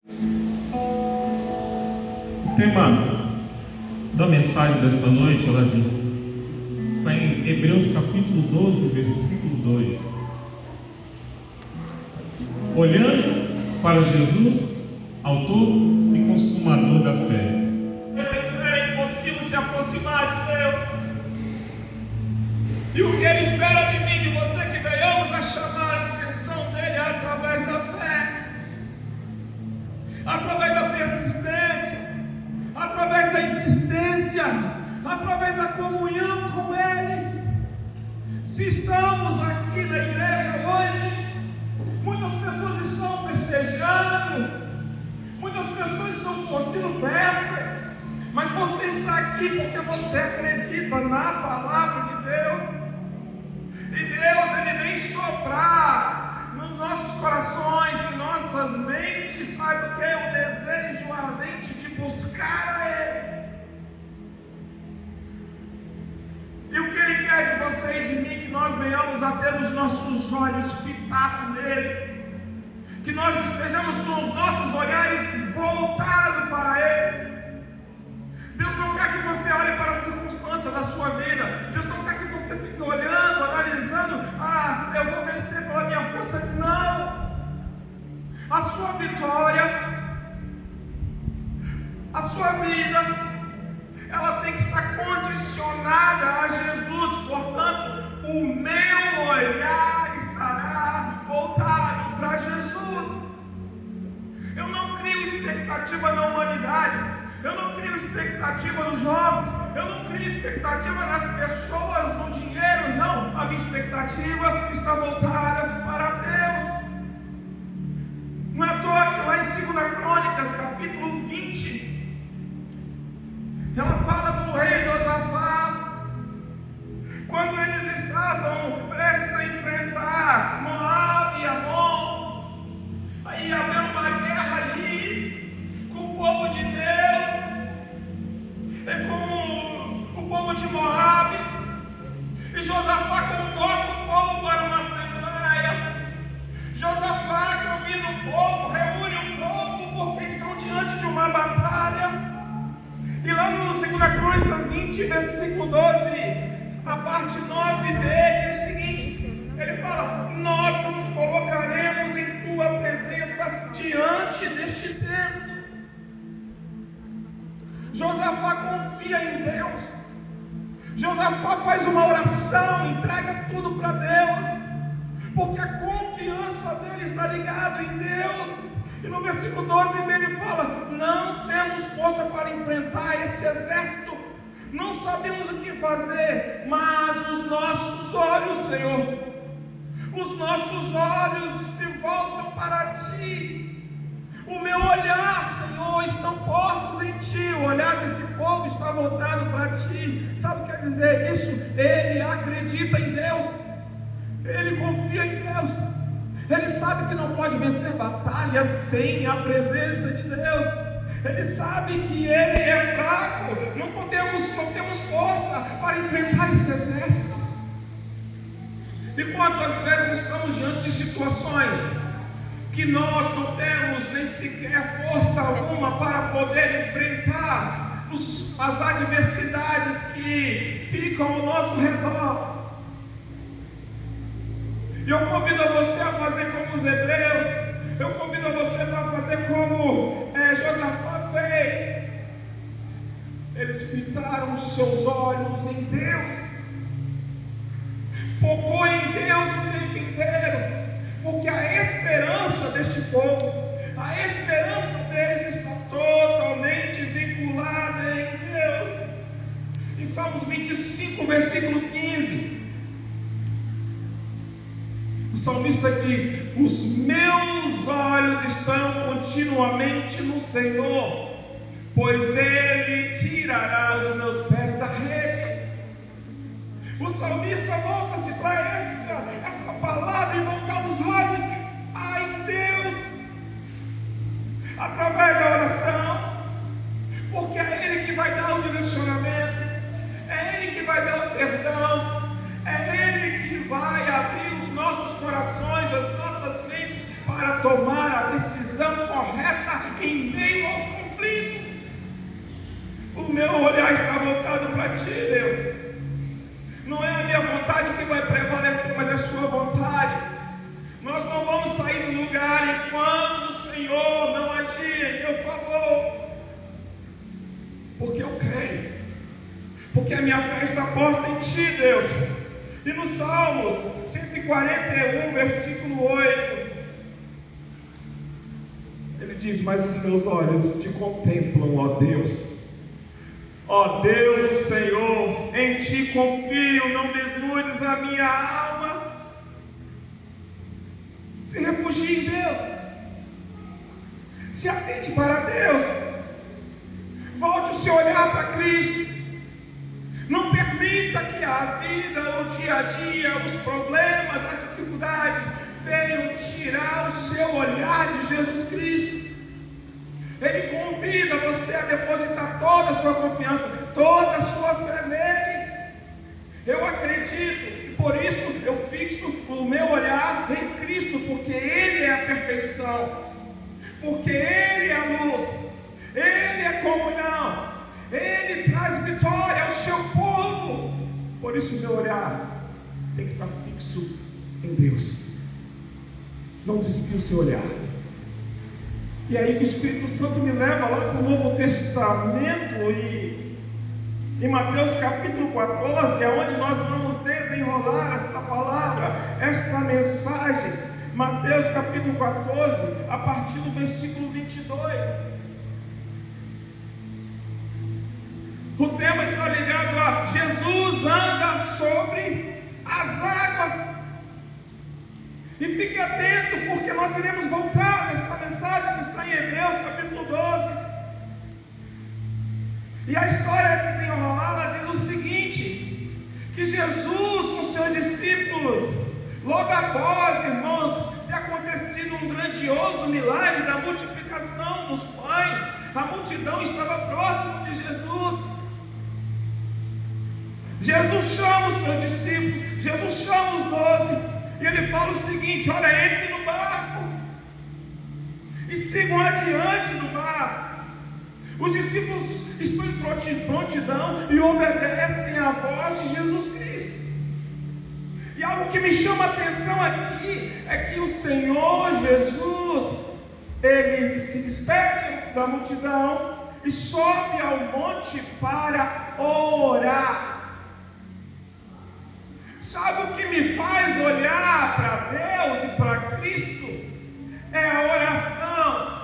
O tema da mensagem desta noite, ela diz, está em Hebreus capítulo 12, versículo 2. Olhando para Jesus, autor e consumador da fé. É impossível se aproximar de Deus. E o que Ele espera de mim, de você, que venhamos a chamar a atenção dEle através da fé, através da persistência, através da insistência, através da comunhão com Ele. Se estamos aqui na igreja hoje, muitas pessoas estão festejando, muitas pessoas estão curtindo festas, mas você está aqui porque você acredita na palavra de Deus. E Deus, Ele vem soprar nos nossos corações, em nossas mentes, sabe o que é o desejo ardente de buscar a Ele. E o que Ele quer de você e de mim, que nós venhamos a ter os nossos olhos fitados nele, que nós estejamos com os nossos olhares voltados para Ele. Deus não quer que você olhe para a circunstância da sua vida. Deus não quer que você fique olhando, analisando, eu vou vencer pela minha força. Não. A sua vitória, a sua vida, ela tem que estar condicionada a Jesus. Portanto, o meu olhar estará voltado para Jesus. Eu não crio expectativa na humanidade, eu não crio expectativa nos homens, eu não crio expectativa nas pessoas, no dinheiro, não. A minha expectativa está voltada para Deus. Não é à toa que lá em 2 Crônicas, capítulo 20, ela fala do rei Josafá, quando eles estavam prestes a enfrentar Moabe e Amon, aí havia uma guerra ali com o povo de Deus e com o povo de Moabe, e Josafá convoca o povo para uma assembleia. Josafá convida o povo, reúne o povo, porque estão diante de uma batalha. E lá no 2 Crônicas 20, versículo 12, a parte 9b diz o seguinte: ele fala: nós nos colocaremos em tua presença diante deste templo. Josafá confia em Deus. Josafá faz uma oração, entrega tudo para Deus, porque a confiança dele está ligada em Deus. E no versículo 12b ele fala: não temos força para enfrentar esse exército, não sabemos o que fazer, mas os nossos olhos, Senhor, os nossos olhos se voltam para Ti. O meu olhar, Senhor, estão postos em Ti. O olhar desse povo está voltado para Ti. Sabe o que quer dizer isso? Ele acredita em Deus, ele confia em Deus. Ele sabe que não pode vencer batalhas sem a presença de Deus. Ele sabe que ele é fraco. Não temos força para enfrentar esse exército. E quantas vezes estamos diante de situações que nós não temos nem sequer força alguma para poder enfrentar as adversidades que ficam ao nosso redor. E eu convido a você a fazer como os hebreus. Eu convido a você para fazer como Josafá fez. Eles fitaram os seus olhos em Deus, focou em Deus o tempo inteiro, porque a esperança deste povo, a esperança deles está totalmente vinculada em Deus. Em Salmos 25, versículo 15, o salmista diz: os meus olhos estão continuamente no Senhor, pois Ele tirará os meus pés da rede. O salmista volta-se para esta palavra e voltar os olhos em Deus, através da oração, porque é Ele que vai dar o direcionamento, é Ele que vai dar o perdão, é Ele que vai abrir os nossos corações, as nossas mentes, para para tomar a decisão correta em meio aos conflitos. O meu olhar está voltado para Ti, Deus. Não é a minha vontade que vai prevalecer, mas é a Sua vontade. Nós não vamos sair do lugar enquanto o Senhor não agir em meu favor. Porque eu creio. Porque a minha fé está posta em Ti, Deus. E no Salmos 141, versículo 8, ele diz: mas os meus olhos Te contemplam, ó Deus. Ó Deus, o Senhor, em Ti confio, não desnudes a minha alma. Se refugie em Deus. Se atente para Deus. Volte o seu olhar para Cristo. Não permita que a vida, o dia a dia, os problemas, as dificuldades venham tirar o seu olhar de Jesus Cristo. Ele convida você a depositar toda a sua confiança, toda a sua fé nele. Eu acredito e por isso eu fixo o meu olhar em Cristo, porque Ele é a perfeição, porque Ele é a luz, Ele é a comunhão, Ele traz vitória ao seu povo. Por isso o meu olhar tem que estar fixo em Deus. Não desvie o seu olhar. E aí que o Espírito Santo me leva lá para o Novo Testamento e em Mateus capítulo 14, é onde nós vamos desenrolar esta palavra, esta mensagem. Mateus capítulo 14, a partir do versículo 22. O tema está ligado a Jesus anda sobre as águas. E fique atento, porque nós iremos voltar nesta mensagem que está em Hebreus capítulo 12. E a história desenrolada diz o seguinte: que Jesus com seus discípulos, logo após, irmãos, ter acontecido um grandioso milagre da multiplicação dos pães, a multidão estava próxima de Jesus. Jesus chama os seus discípulos, Jesus chama os 12, e ele fala o seguinte: olha, entre no barco e sigam adiante no barco. Os discípulos estão em prontidão e obedecem à voz de Jesus Cristo. E algo que me chama a atenção aqui é que o Senhor Jesus, ele se despede da multidão e sobe ao monte para orar. Sabe o que me faz olhar para Deus e para Cristo? É a oração.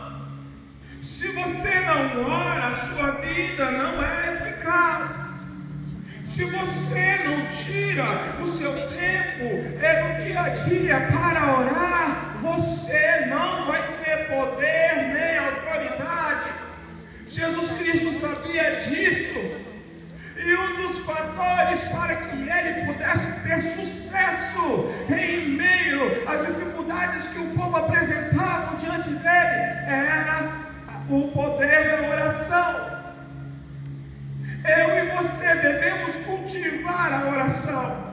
Se você não ora, a sua vida não é eficaz. Se você não tira o seu tempo no dia a dia para orar, você não vai ter poder nem autoridade. Jesus Cristo sabia disso. E um dos fatores para que ele pudesse ter sucesso em meio às dificuldades que o povo apresentava diante dele era o poder da oração. Eu e você devemos cultivar a oração.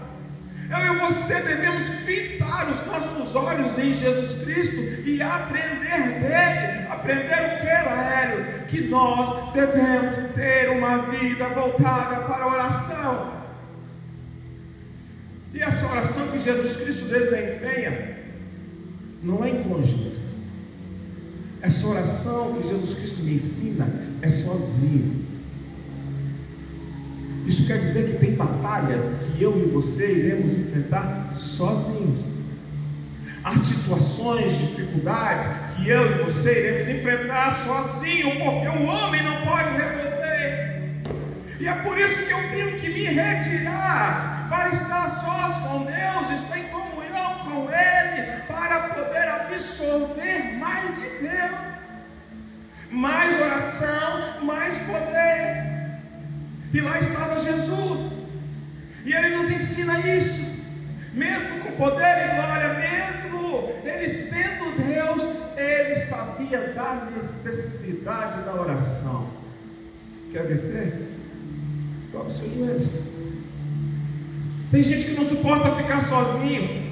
Eu e você devemos fitar os nossos olhos em Jesus Cristo e aprender dele. Aprender o que, Laélio? Que nós devemos ter uma vida voltada para a oração. E essa oração que Jesus Cristo desempenha não é em conjunto. Essa oração que Jesus Cristo me ensina é sozinho. Isso quer dizer que tem batalhas que eu e você iremos enfrentar sozinhos. Há situações, dificuldades que eu e você iremos enfrentar sozinho, porque o homem não pode resolver. E é por isso que eu tenho que me retirar para estar sós com Deus, estar em comunhão com Ele, para poder absorver mais de Deus, mais oração, mais poder. E lá estava Jesus, e Ele nos ensina isso, mesmo com poder e glória, mesmo Ele sendo Deus, Ele sabia da necessidade da oração. Quer vencer? Dobre os seus joelhos. Tem gente que não suporta ficar sozinho.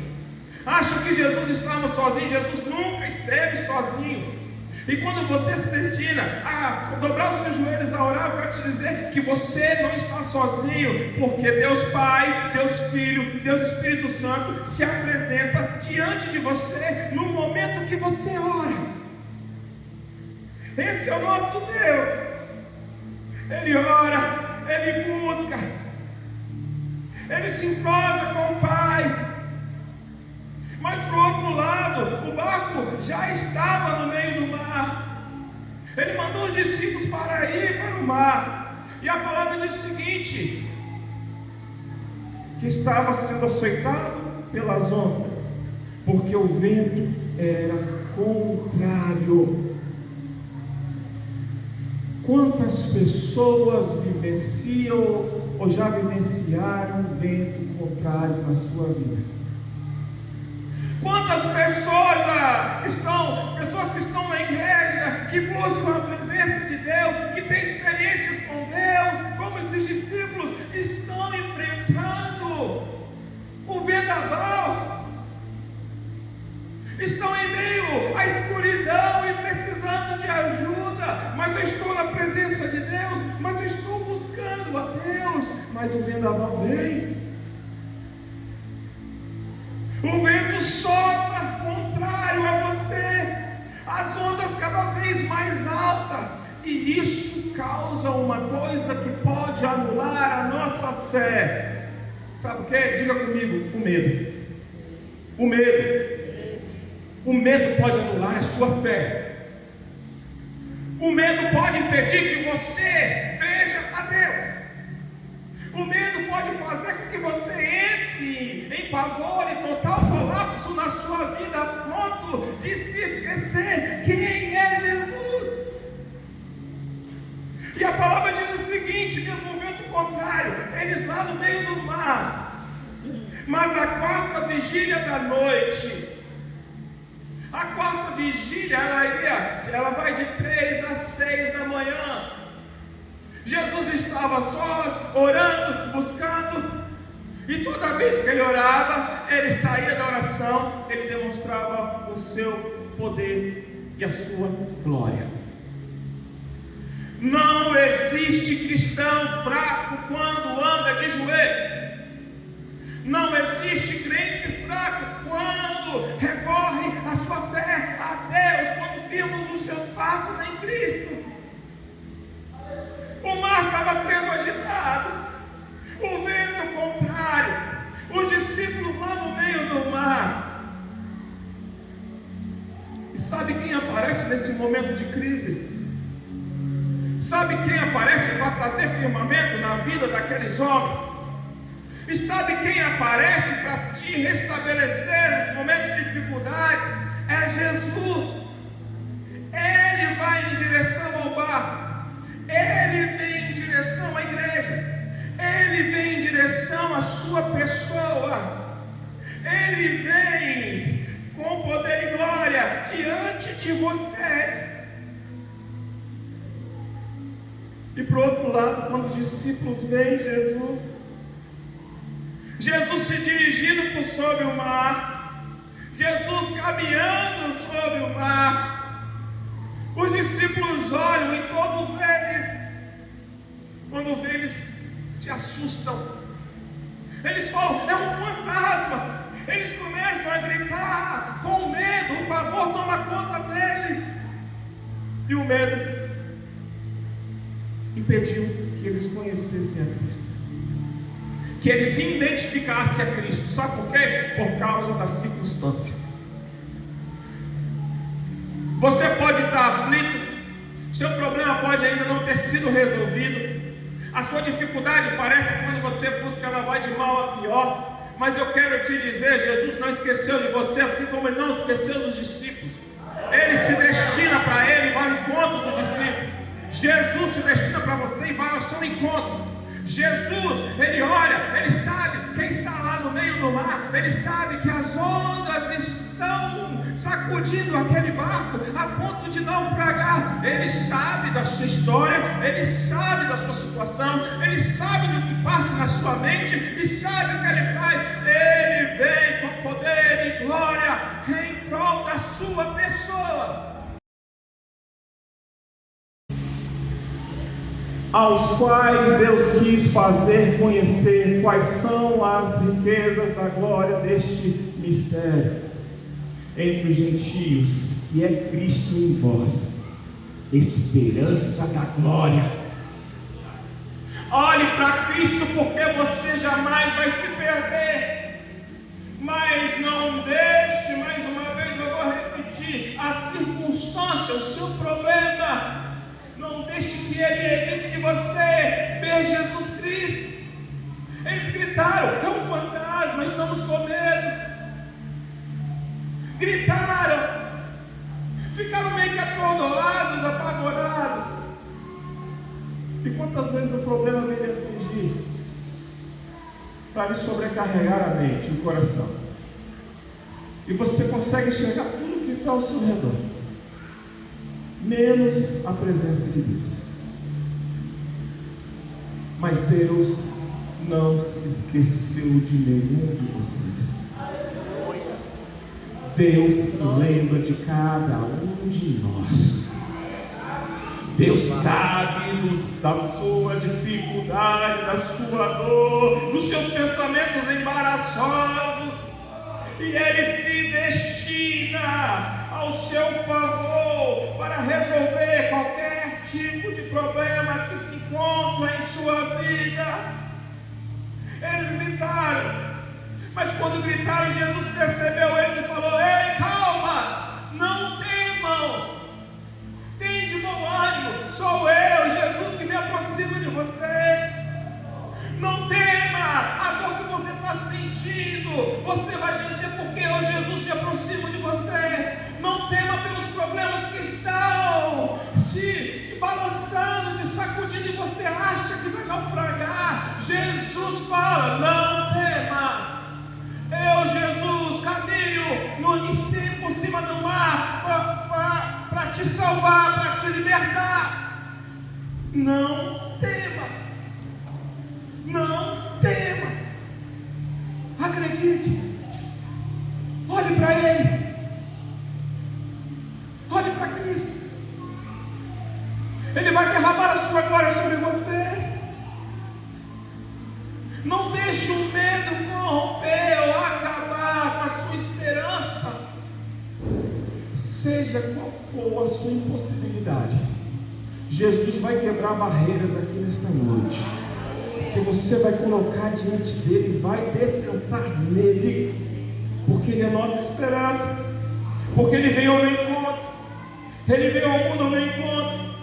acham que Jesus estava sozinho. Jesus nunca esteve sozinho. E quando você se destina a dobrar os seus joelhos a orar, eu quero te dizer que você não está sozinho, porque Deus Pai, Deus Filho, Deus Espírito Santo se apresenta diante de você no momento que você ora. Esse é o nosso Deus. Ele ora, Ele busca, Ele se entrosa com o Pai. Mas por outro lado, o barco já estava no meio do mar. Ele mandou os discípulos para ir para o mar. E a palavra diz o seguinte: que estava sendo açoitado pelas ondas, porque o vento era contrário. Quantas pessoas vivenciam ou já vivenciaram vento contrário na sua vida? Quantas pessoas que estão na igreja, que buscam a presença de Deus, que têm experiências com Deus, como esses discípulos, estão enfrentando o vendaval, estão em meio à escuridão e precisando de ajuda. Mas eu estou na presença de Deus, mas eu estou buscando a Deus, mas o vendaval vem. O vento sopra contrário a você, as ondas cada vez mais altas, e isso causa uma coisa que pode anular a nossa fé. Sabe o que? Diga comigo: o medo. O medo. O medo pode anular a sua fé. O medo pode impedir que você veja a Deus. O medo pode fazer com que você entre em pavor e total colapso na sua vida, a ponto de se esquecer quem é Jesus. E a palavra diz o seguinte, mesmo o vento contrário, eles lá no meio do mar. Mas a quarta vigília da noite, a quarta vigília, ela vai de 3 às 6 da manhã. Jesus estava sós, orando, buscando, e toda vez que ele orava, ele saía da oração, ele demonstrava o seu poder e a sua glória. Não existe cristão fraco quando anda de joelhos. Não existe crente fraco quando recorre a sua fé a Deus, quando vimos os seus passos em Cristo. O mar estava sendo agitado, o vento contrário, os discípulos lá no meio do mar. E sabe quem aparece nesse momento de crise? Sabe quem aparece para trazer firmamento na vida daqueles homens? E sabe quem aparece para te restabelecer nos momentos de dificuldades? É Jesus. Ele vai em direção ao barco. Ele vem em direção à igreja, Ele vem em direção à sua pessoa, Ele vem com poder e glória diante de você. E por outro lado, quando os discípulos veem Jesus se dirigindo por sobre o mar, Jesus caminhando sobre o mar, os discípulos olham e todos eles, quando vê, eles se assustam. Eles falam: é um fantasma. Eles começam a gritar com medo, o pavor toma conta deles. E o medo impediu que eles conhecessem a Cristo, que eles identificassem a Cristo. Sabe por quê? Por causa da circunstância. Você pode estar aflito, seu problema pode ainda não ter sido resolvido, a sua dificuldade parece que quando você busca ela vai de mal a pior, mas eu quero te dizer, Jesus não esqueceu de você, assim como Ele não esqueceu dos discípulos. Ele se destina para Ele e vai ao encontro dos discípulos. Jesus se destina para você e vai ao seu encontro. Jesus, Ele olha, Ele sabe quem está lá no meio do mar, Ele sabe que as ondas estão sacudindo aquele barco a ponto de naufragar. Ele sabe da sua história, Ele sabe da sua situação, Ele sabe do que passa na sua mente e sabe o que Ele faz. Ele vem com poder e glória em prol da sua pessoa. Aos quais Deus quis fazer conhecer quais são as riquezas da glória deste mistério entre os gentios, que é Cristo em vós, esperança da glória. Olhe para Cristo, porque você jamais vai se perder. Mas não deixe, mais uma vez eu vou repetir, a circunstância, o seu problema, não deixe que ele evite que você veja Jesus Cristo. Eles gritaram: é um fantasma, estamos com medo. Gritaram, ficaram meio que atordoados, apavorados. E quantas vezes o problema vem lhe afligir para lhe sobrecarregar a mente, o coração, e você consegue enxergar tudo que está ao seu redor, menos a presença de Deus. Mas Deus não se esqueceu de nenhum de vocês. Deus se lembra de cada um de nós. Deus sabe da sua dificuldade, da sua dor, dos seus pensamentos embaraçosos, e Ele se destina ao seu favor para resolver qualquer tipo de problema que se encontra em sua vida. Eles gritaram, mas quando gritaram, Jesus percebeu eles e falou: ei, calma, não temam, tem de bom ânimo, sou eu, Jesus, que me aproximo de você. Não tema a dor que você está sentindo, você vai vencer, porque eu, Jesus, me aproximo de você. Não tema pelos problemas que estão se balançando, te sacudindo, e você acha que vai naufragar. Jesus fala: não temas. Eu, Jesus, caminho por cima do mar para te salvar, para te libertar. Não temas. Não temas. Acredite. Olhe para Ele. Olhe para Cristo. Ele vai derramar a sua glória sobre você. Não deixe o medo corromper ou acabar com a sua esperança. Seja qual for a sua impossibilidade, Jesus vai quebrar barreiras aqui nesta noite, que você vai colocar diante dele e vai descansar nele, porque ele é a nossa esperança, porque ele veio ao meu encontro, ele veio ao mundo ao meu encontro,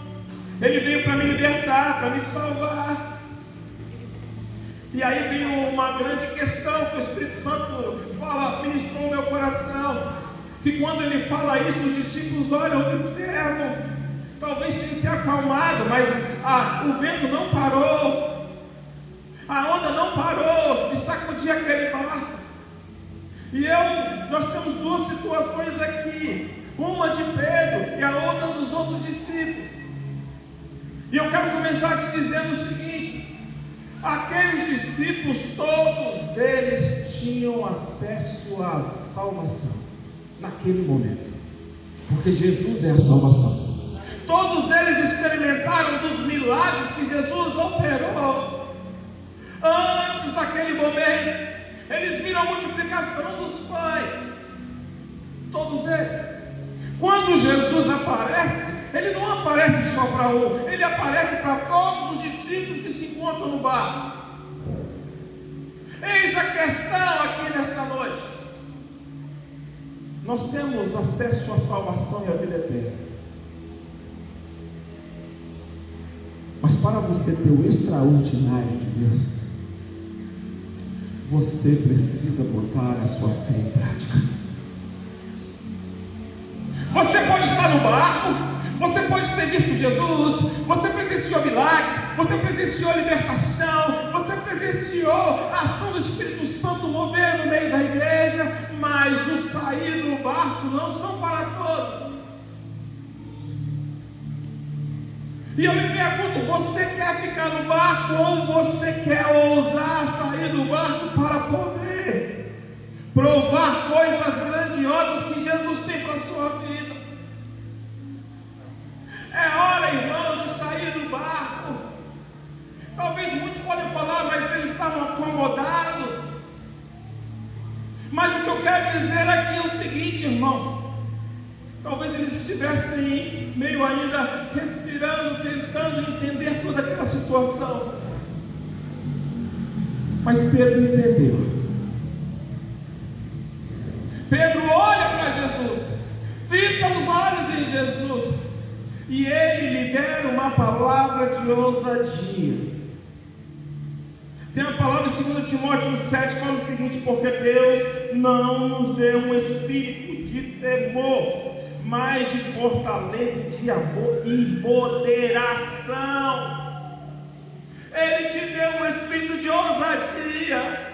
ele veio para me libertar, para me salvar. E aí vem uma grande questão que o Espírito Santo ministrou no meu coração, que quando ele fala isso, os discípulos olham, observam, talvez tenha se acalmado, mas o vento não parou, a onda não parou de sacudir aquele barco. E nós temos duas situações aqui, uma de Pedro e a outra dos outros discípulos. E eu quero começar te dizendo o seguinte: aqueles discípulos, todos eles tinham acesso à salvação naquele momento, porque Jesus é a salvação. Todos eles experimentaram dos milagres que Jesus operou. Antes daquele momento, eles viram a multiplicação dos pães. Todos eles. Quando Jesus aparece, ele não aparece só para um, ele aparece para todos os discípulos que se encontram no barco. Eis a questão aqui nesta noite. Nós temos acesso à salvação e à vida eterna, mas para você ter o extraordinário de Deus, você precisa botar a sua fé em prática. Você pode estar no barco, você pode ter visto Jesus, você presenciou milagres, você presenciou libertação, você presenciou a ação do Espírito Santo mover no meio da igreja, mas o sair do barco não são para todos. E eu lhe pergunto: você quer ficar no barco ou você quer ousar sair do barco para poder provar coisas grandiosas que Jesus tem para a sua vida. É hora, irmão, de sair do barco. Talvez muitos podem falar, mas eles estavam acomodados. Mas o que eu quero dizer aqui é o seguinte, irmãos. Talvez eles estivessem meio ainda respirando, tentando entender toda aquela situação. Mas Pedro entendeu. Pedro olha para Jesus, fita os olhos em Jesus, e ele libera uma palavra de ousadia. Tem uma palavra em 2 Timóteo 7 que fala o seguinte: porque Deus não nos deu um espírito de temor, mas de fortaleza, de amor e moderação. Ele te deu um espírito de ousadia.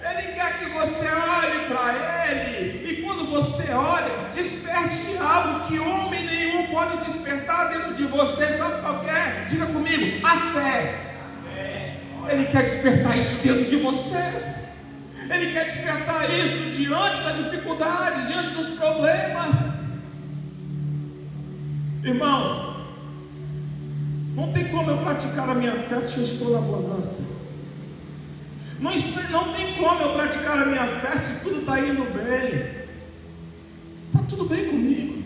Ele quer que você olhe para Ele, e quando você olha, desperte algo que homem nenhum pode despertar dentro de você. Sabe qual que é? Diga comigo: a fé. Ele quer despertar isso dentro de você. Ele quer despertar isso diante da dificuldade, diante dos problemas. Irmãos, não tem como eu praticar a minha fé se eu estou na abundância. Não tem como eu praticar a minha fé se tudo está indo bem. Está tudo bem comigo.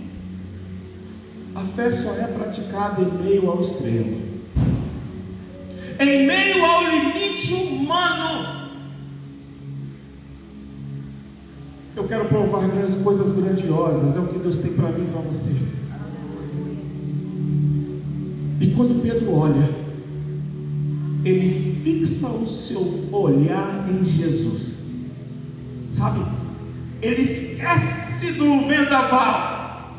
A fé só é praticada em meio ao extremo, em meio ao limite humano. Eu quero provar coisas grandiosas. É o que Deus tem para mim e para você. E quando Pedro olha, ele fixa o seu olhar em Jesus. Sabe? Ele esquece do vendaval.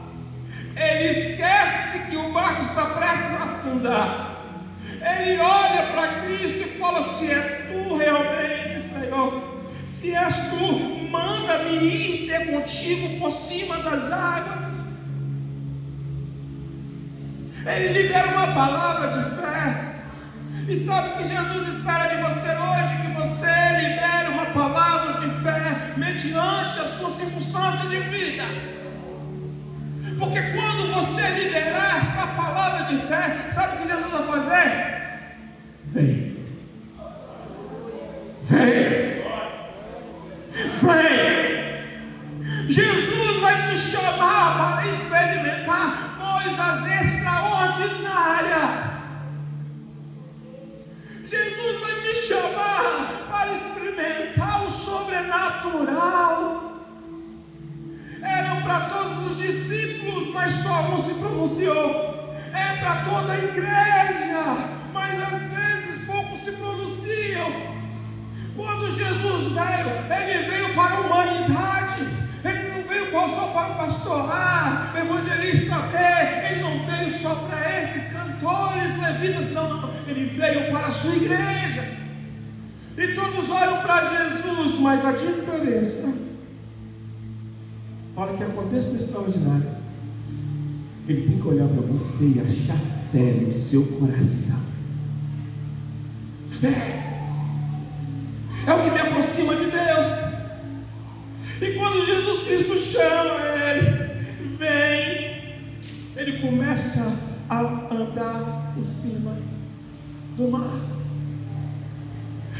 Ele esquece que o barco está prestes a afundar. Ele olha para Cristo e fala: se é tu realmente, Senhor, se és tu, manda-me ir ter contigo por cima das águas. Ele libera uma palavra de fé. E sabe o que Jesus espera de você hoje? Que você libere uma palavra de fé mediante a sua circunstância de vida. Porque quando você liberar esta palavra de fé, sabe o que Jesus vai fazer? Vem. Vem. Vem. Jesus vai te chamar para experimentar coisas extraordinárias. Jesus vai te chamar para experimentar o sobrenatural. Eram para todos os discípulos, mas só um se pronunciou. É para toda a igreja, mas às vezes poucos se pronunciam. Quando Jesus veio, Ele veio para a humanidade. Ele não veio só para o pastorar, evangelista B. Ele não veio só para esses cantores, levitas. Não. Ele veio para a sua igreja. E todos olham para Jesus, mas a diferença, para que aconteça o extraordinário, ele tem que olhar para você e achar fé no seu coração. Fé é o que me aproxima de Deus. E quando Jesus Cristo chama ele, vem, ele começa a andar por cima do mar.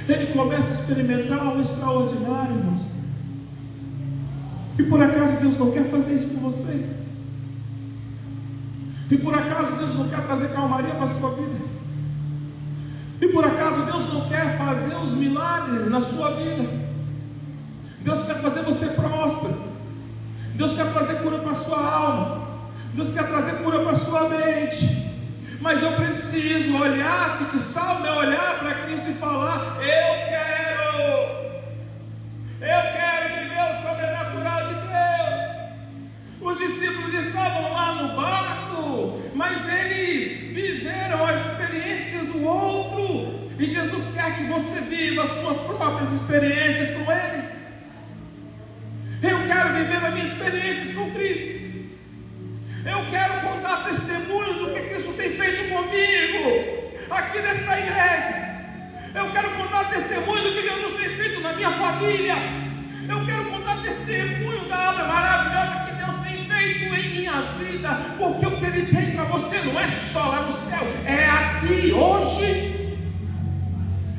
Ele começa a experimentar o extraordinário, irmãos. E por acaso Deus não quer fazer isso com você? E por acaso Deus não quer trazer calmaria para a sua vida? E por acaso Deus não quer fazer os milagres na sua vida? Deus quer fazer você próspero. Deus quer trazer cura para a sua alma. Deus quer trazer cura para a sua mente. Mas eu preciso olhar, fixar o meu olhar para Cristo e falar: eu quero viver o sobrenatural de Deus. Os discípulos estavam lá no barco, mas eles viveram as experiências do outro. E Jesus quer que você viva as suas próprias experiências com Ele. Eu quero viver as minhas experiências com Cristo. Eu quero contar testemunho do que Cristo tem feito comigo aqui nesta igreja. Eu quero contar testemunho do que Jesus tem feito na minha família. Eu quero contar testemunho da obra maravilhosa que Deus tem feito em minha vida, porque o que Ele tem para você não é só lá no céu, é aqui, hoje.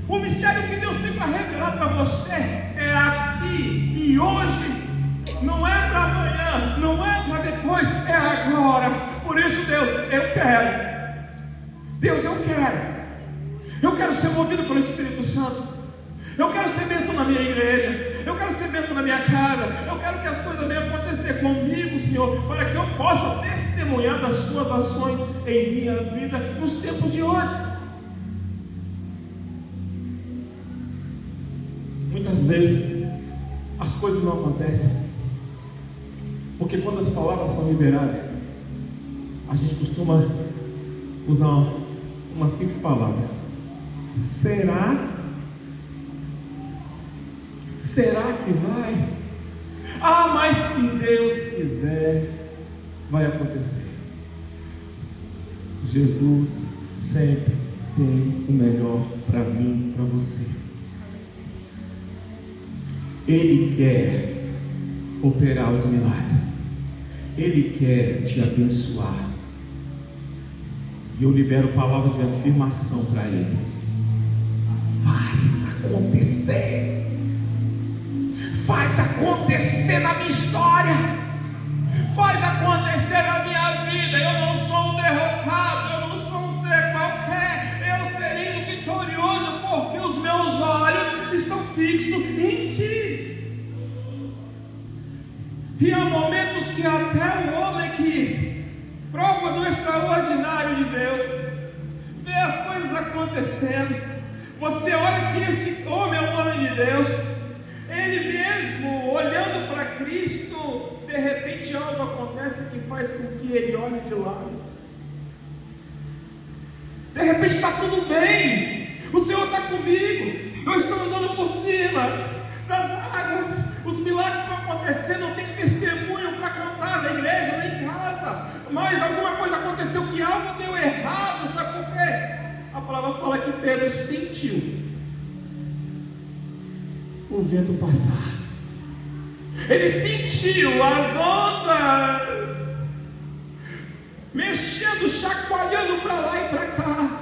O mistério que Deus tem para revelar para você é aqui e hoje. Não é para amanhã, não é para depois, é agora. Por isso, Deus, eu quero. Deus, eu quero. Eu quero ser movido pelo Espírito Santo. Eu quero ser bênção na minha igreja. Eu quero ser bênção na minha casa. Eu quero que as coisas venham acontecer comigo, Senhor, para que eu possa testemunhar das suas ações em minha vida nos tempos de hoje. Muitas vezes as coisas não acontecem porque quando as palavras são liberadas, a gente costuma usar uma simples palavra: será? Será que vai? Ah, mas se Deus quiser, vai acontecer. Jesus sempre tem o melhor para mim, para você. Ele quer operar os milagres. Ele quer te abençoar. E eu libero palavra de afirmação para Ele. Faça acontecer. Faz acontecer na minha história. Faz acontecer na minha vida. Eu não sou um derrotado. Eu não sou um ser qualquer. Eu serei vitorioso porque os meus olhos estão fixos em Ti. E há momentos que até o homem que prova do extraordinário de Deus vê as coisas acontecendo. Você olha que esse homem é um homem de Deus. Ele mesmo, olhando para Cristo, de repente algo acontece que faz com que ele olhe de lado. De repente está tudo bem. O Senhor está comigo. Eu estou andando por cima das águas. Os milagres estão acontecendo. Eu tenho testemunho para contar da igreja, lá em casa. Mas alguma coisa aconteceu, que algo deu errado. Sabe por quê? A palavra fala que Pedro sentiu o vento passar. Ele sentiu as ondas mexendo, chacoalhando para lá e para cá.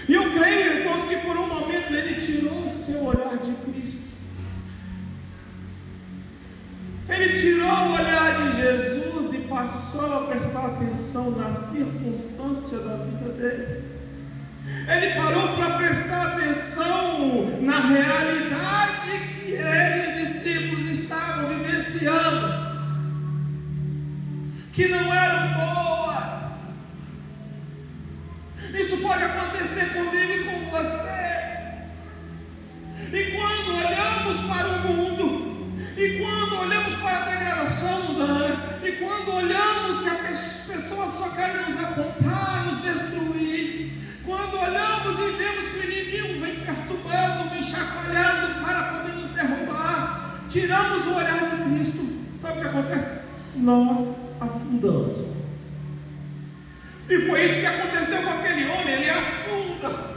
E eu creio, irmãos, que por um momento ele tirou o seu olhar de Cristo. Ele tirou o olhar de Jesus e passou a prestar atenção na circunstância da vida dele. Ele parou para prestar atenção na realidade que ele e os discípulos estavam vivenciando, que não eram boas. Isso pode acontecer comigo e com você. E quando olhamos para o mundo, e quando olhamos para a degradação mundana, e quando olhamos que as pessoas só querem nos apontar, nos destruir, quando olhamos e vemos que o inimigo vem perturbando, vem chacoalhando para poder nos derrubar, tiramos o olhar de Cristo, sabe o que acontece? Nós afundamos. E foi isso que aconteceu com aquele homem. Ele afunda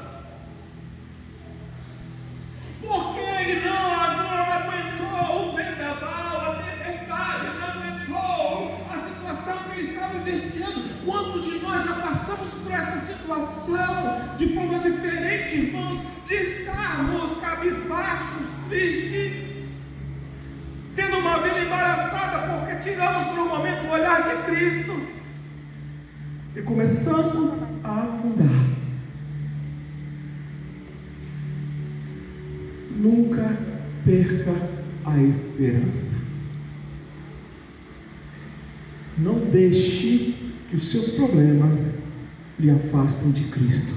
porque ele não aguentou o vendaval, a tempestade, não aguentou a situação que ele estava vivenciando. Quantos de nós já passamos por essa situação de forma diferente, irmãos, de estarmos cabisbaixos, tristes, tendo uma vida embaraçada porque tiramos por um momento o olhar de Cristo e começamos a afundar. Nunca perca a esperança. Não deixe que os seus problemas lhe afastem de Cristo.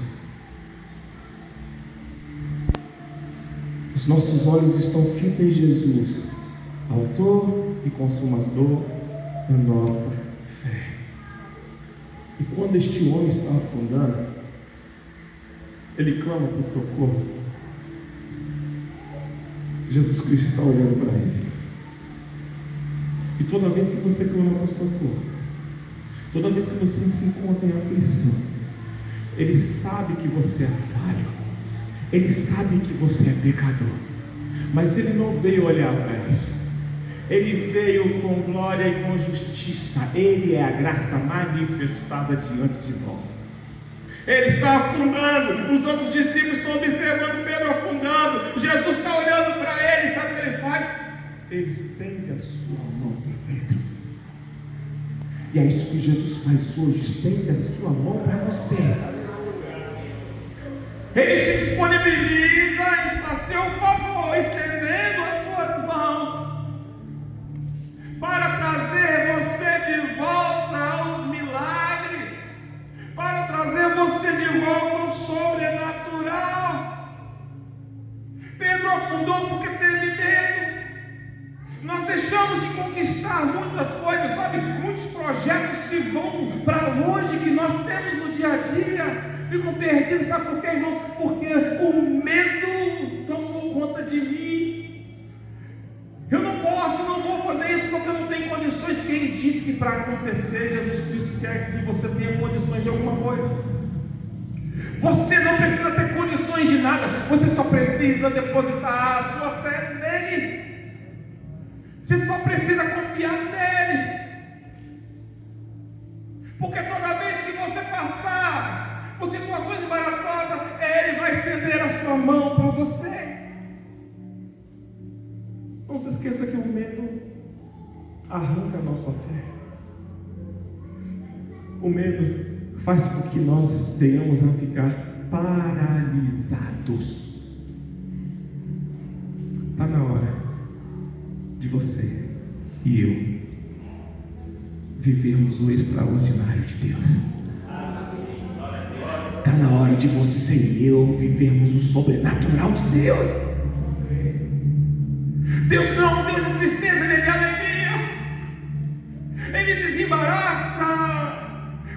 Os nossos olhos estão fitos em Jesus, autor e consumador da nossa fé. E quando este homem está afundando, ele clama por socorro. Jesus Cristo está olhando para ele. E toda vez que você clama por socorro, toda vez que você se encontra em aflição, Ele sabe que você é falho, Ele sabe que você é pecador, Mas Ele não veio olhar para isso. Ele veio com glória e com justiça. Ele é a graça manifestada diante de nós. Ele está afundando. Os outros discípulos estão observando Pedro afundando. Jesus está olhando para ele. Sabe o que ele faz? Ele estende a sua mão para Pedro. E é isso que Jesus faz hoje. Estende a sua mão para você. Ele se disponibiliza a seu favor, estendendo as suas mãos para trazer você de volta aos milagres, para trazer você de volta ao sobrenatural. Pedro afundou porque teve medo. Nós deixamos de conquistar muitas coisas, sabe? Muitos projetos se vão para longe que nós temos no dia a dia, ficam perdidos, sabe por quê, irmãos? Porque o medo tomou conta de mim. Eu não posso, não vou fazer isso porque eu não tenho condições. Quem disse que para acontecer, Jesus Cristo quer que você tenha condições de alguma coisa? Você não precisa ter condições de nada, você só precisa depositar a sua fé nele. Você só precisa confiar nele. Porque toda vez que você passar por situações embaraçosas, ele vai estender a sua mão para você. Não se esqueça que o medo arranca a nossa fé. O medo faz com que nós tenhamos a ficar paralisados. Está na hora de você e eu vivermos o extraordinário de Deus. Está na hora de você e eu vivermos o sobrenatural de Deus. Deus não é um Deus de tristeza, Ele é de alegria. Ele desembaraça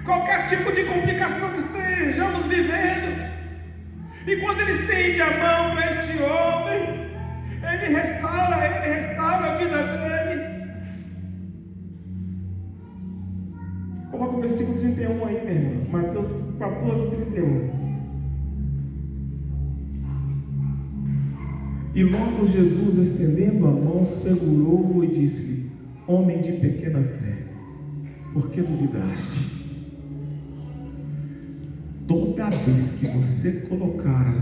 qualquer tipo de complicação que estejamos vivendo. E quando Ele estende a mão para este homem, Ele restaura a vida dele. Coloca o versículo 31 aí, meu irmão. Mateus 14, 31. E logo Jesus, estendendo a mão, segurou-o e disse-lhe: homem de pequena fé, por que duvidaste? Toda vez que você colocar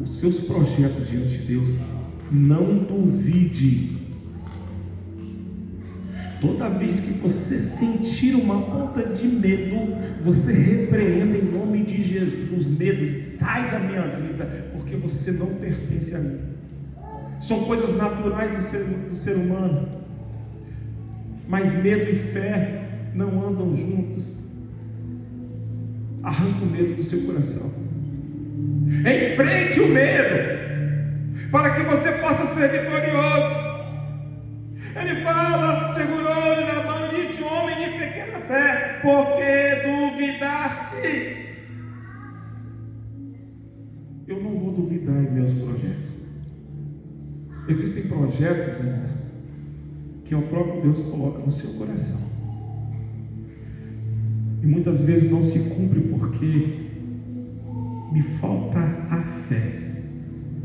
os seus projetos diante de Deus, não duvide. Toda vez que você sentir uma ponta de medo, você repreenda em nome de Jesus. Medo, sai da minha vida, porque você não pertence a mim. São coisas naturais do ser humano, mas medo e fé não andam juntos. Arranca o medo do seu coração. Enfrente o medo, para que você possa ser vitorioso. Ele fala, segurou-lhe na mão e disse: homem de pequena fé, porque duvidaste? Eu não vou duvidar em meus projetos. Existem projetos, irmãos, que o próprio Deus coloca no seu coração, e muitas vezes não se cumpre porque me falta a fé,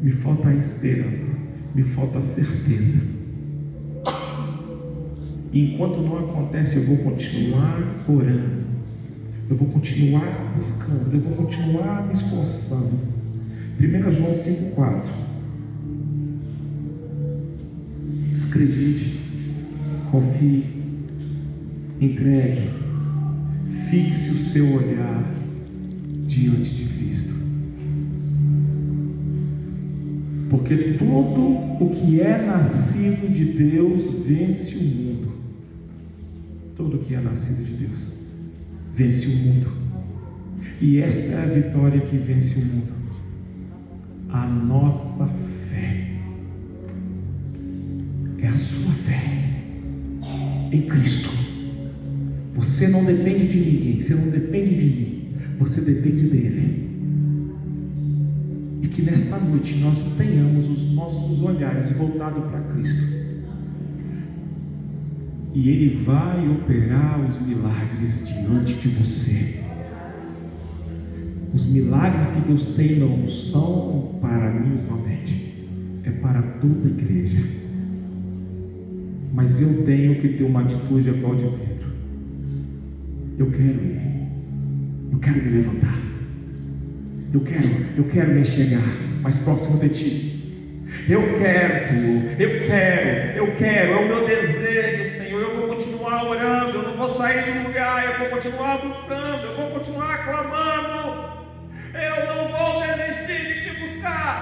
me falta a esperança, me falta a certeza. E enquanto não acontece, eu vou continuar orando, eu vou continuar buscando, eu vou continuar me esforçando. 1 João 5,4. Acredite, confie, entregue, fixe o seu olhar diante de Cristo, porque tudo o que é nascido de Deus vence o mundo. Tudo que é nascido de Deus vence o mundo, e esta é a vitória que vence o mundo: a nossa fé. É a sua fé em Cristo. Você não depende de ninguém, você não depende de mim, você depende dele. E que nesta noite nós tenhamos os nossos olhares voltados para Cristo, e Ele vai operar os milagres diante de você. Os milagres que Deus tem não são para mim somente, é para toda a igreja. Mas eu tenho que ter uma atitude igual de Pedro. Eu quero ir. Eu quero me levantar. Eu quero me chegar mais próximo de Ti. Eu quero, Senhor. Eu quero. É o meu desejo, Senhor. Eu vou continuar orando. Eu não vou sair do lugar. Eu vou continuar buscando. Eu vou continuar clamando. Eu não vou desistir de Te buscar.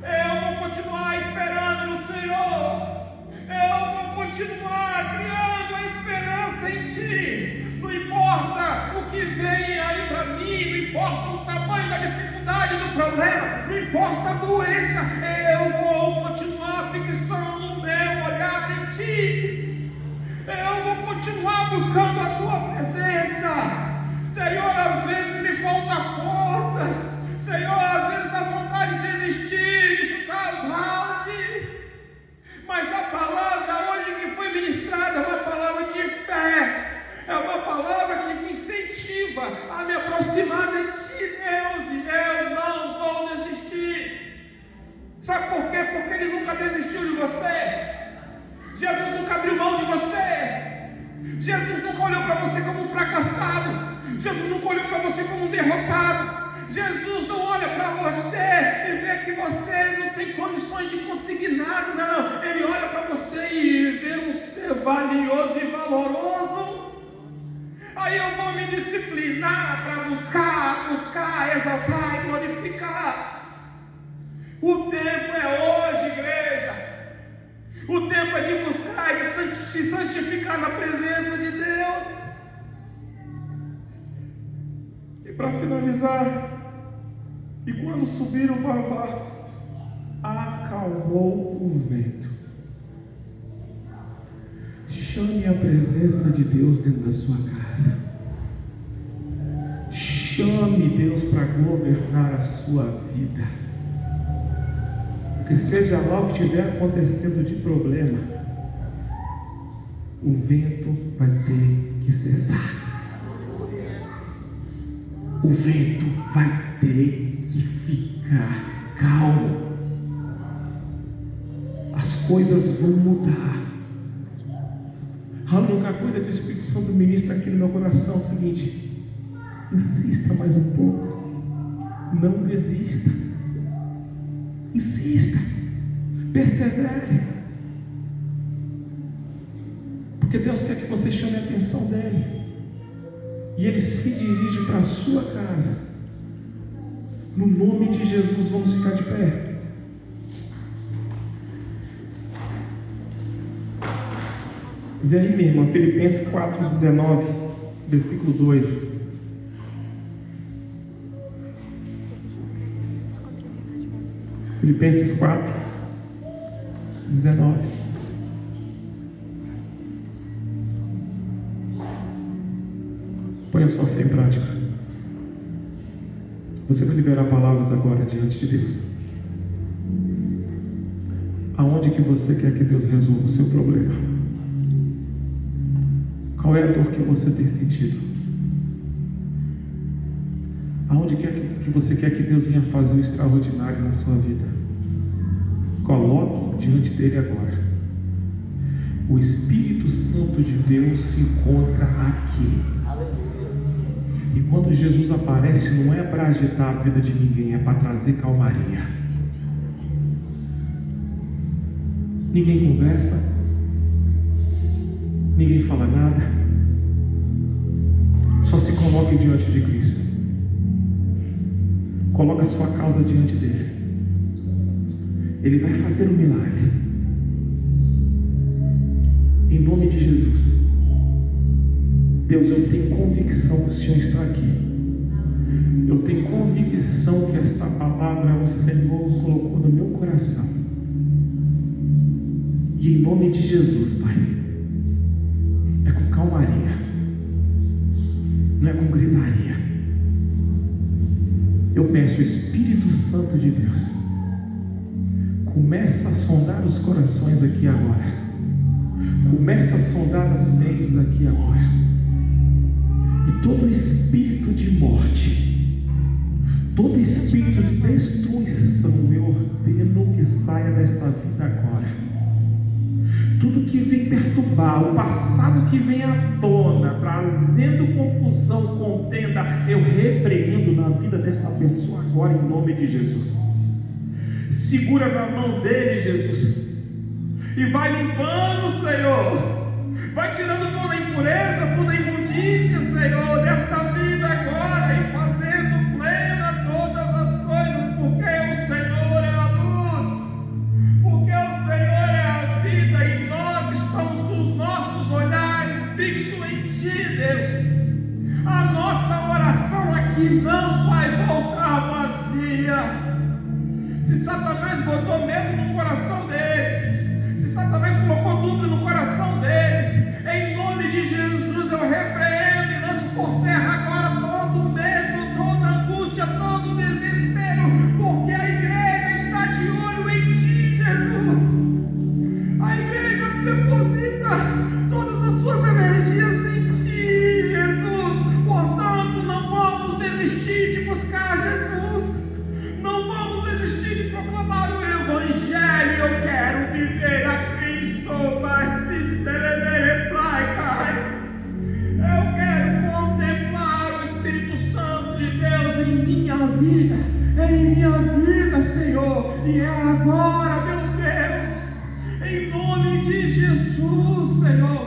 Eu vou continuar esperando no Senhor. Eu vou continuar criando a esperança em Ti. Não importa o que vem aí para mim, não importa o tamanho da dificuldade do problema, não importa a doença, eu vou continuar fixando o meu olhar em Ti. Eu vou continuar buscando a Tua presença. Senhor, às vezes me falta força. Senhor, às vezes dá vontade de desistir, de chutar o balde. Mas a palavra hoje que foi ministrada é uma palavra de fé. É uma palavra que me incentiva a me aproximar de Ti, Deus, e eu não vou desistir. Sabe por quê? Porque Ele nunca desistiu de você. Jesus nunca abriu mão de você. Jesus nunca olhou para você como um fracassado. Jesus nunca olhou para você como um derrotado. Jesus não olha para você e vê que você não tem condições de conseguir nada. Não. Ele olha para você e vê um ser valioso e valoroso. Aí eu vou me disciplinar para buscar, exaltar e glorificar. O tempo é hoje, igreja. O tempo é de buscar e de se santificar na presença de Deus. E para finalizar, e quando subiram para o barco, acalmou o vento. Chame a presença de Deus dentro da sua casa. Chame Deus para governar a sua vida. Porque seja lá o que estiver acontecendo de problema, o vento vai ter que cessar. O vento vai ter que ficar calmo. As coisas vão mudar. A única coisa que o Espírito Santo ministra aqui no meu coração é o seguinte: insista mais um pouco, não desista, insista, persevere, porque Deus quer que você chame a atenção dEle, e Ele se dirige para a sua casa. No nome de Jesus, vamos ficar de pé. Vê aí, minha irmã, Filipenses 4:19, versículo 2. Filipenses 4:19. Põe a sua fé em prática. Você vai liberar palavras agora diante de Deus. Aonde que você quer que Deus resolva o seu problema? Qual é a dor que você tem sentido? Aonde que você quer que Deus venha fazer o extraordinário na sua vida? Coloque diante dele agora. O Espírito Santo de Deus se encontra aqui. E quando Jesus aparece, não é para agitar a vida de ninguém, é para trazer calmaria. Ninguém conversa, ninguém fala nada, só se coloque diante de Cristo. Coloque a sua causa diante dele. Ele vai fazer um milagre em nome de Jesus. Deus, eu tenho convicção que o Senhor está aqui. Eu tenho convicção que esta palavra o Senhor colocou no meu coração. E em nome de Jesus, Pai, é com calmaria, não é com gritaria. Eu peço, Espírito Santo de Deus, começa a sondar os corações aqui agora. Começa a sondar as mentes aqui agora. E todo espírito de morte, todo espírito de destruição, eu ordeno que saia saia desta vida agora. Tudo que vem perturbar, o passado que vem à tona, trazendo confusão, contenda, eu repreendo na vida desta pessoa agora, em nome de Jesus. Segura na mão dele, Jesus, e vai limpando, Senhor. Vai tirando toda a impureza, toda a imundícia, Senhor, desta vida agora, e fazendo plena todas as coisas, porque o Senhor é a luz, porque o Senhor é a vida, e nós estamos com os nossos olhares fixos em Ti, Deus. A nossa oração aqui não vai voltar vazia. Se Satanás botou medo no coração deles, se Satanás colocou dúvida no coração deles, em nome de Jesus eu repreendo e lanço por terra agora todo medo, toda angústia, todo desespero, porque a igreja está de olho em Ti, Jesus. A igreja deposita todas as suas energias em Ti, Jesus. Portanto, não vamos desistir de buscar Jesus, não vamos desistir de proclamar o Evangelho. Eu quero viver a Cristo, mas eu quero contemplar o Espírito Santo de Deus em minha vida, Senhor, e é agora, meu Deus, em nome de Jesus, Senhor,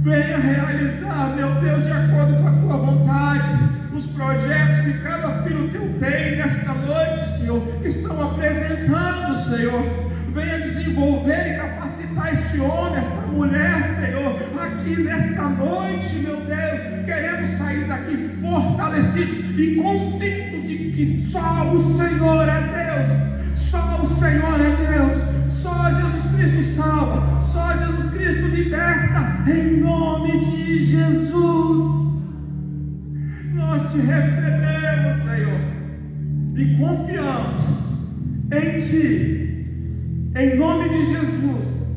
venha realizar, meu Deus, de acordo com a Tua vontade, os projetos que cada filho Teu tem nesta noite, Senhor, que estão apresentando, Senhor. Venha desenvolver e capacitar este homem, esta mulher, Senhor, aqui nesta noite, meu Deus. Queremos sair daqui fortalecidos e convictos de que só o Senhor é Deus, só o Senhor é Deus, só Jesus Cristo salva, só Jesus Cristo liberta, em nome de Jesus. Nós Te recebemos, Senhor, e confiamos em Ti. Em nome de Jesus.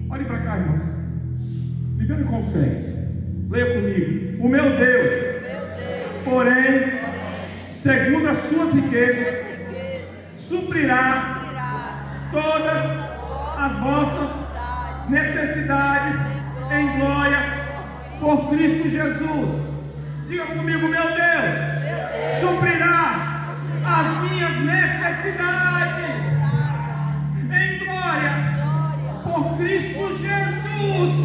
Olhe para cá, irmãos. Libere com fé. Leia comigo. O meu Deus, porém, segundo as suas riquezas, suprirá todas as vossas necessidades em glória por Cristo Jesus. Diga comigo, meu Deus, suprirá as minhas necessidades por Cristo Jesus.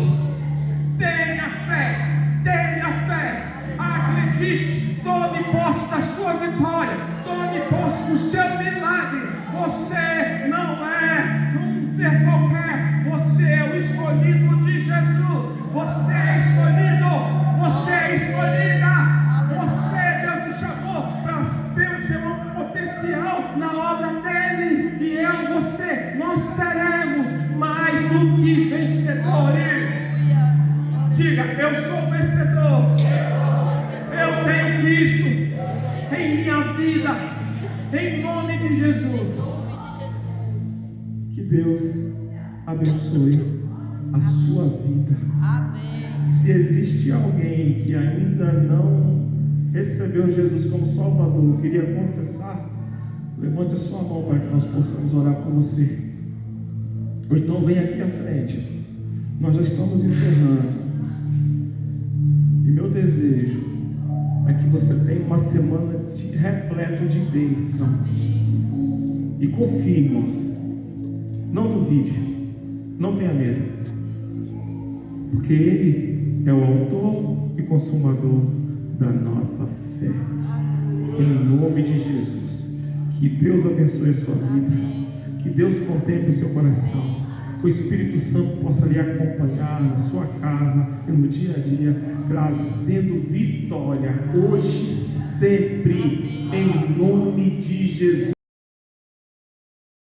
Tenha fé, acredite, tome posse da sua vitória, tome posse do seu milagre. Você não é um ser qualquer, você é o escolhido de Jesus, você é escolhido, você é escolhida. Você, Deus te chamou para ter o seu potencial na obra dele, e eu, você, nós seremos mais do que vencedores. Diga, eu sou vencedor. Eu tenho Cristo em minha vida, em nome de Jesus. Que Deus abençoe a sua vida. Se existe alguém que ainda não recebeu Jesus como Salvador, queria confessar, levante a sua mão para que nós possamos orar por você. Ou então vem aqui à frente. Nós já estamos encerrando. E meu desejo é que você tenha uma semana repleta de bênção. E confie, irmãos. Não duvide. Não tenha medo. Porque Ele é o autor e consumador da nossa fé. Em nome de Jesus. Que Deus abençoe a sua vida. Que Deus contemple o seu coração. Que o Espírito Santo possa lhe acompanhar na sua casa e no dia a dia, trazendo vitória hoje e sempre, em nome de Jesus.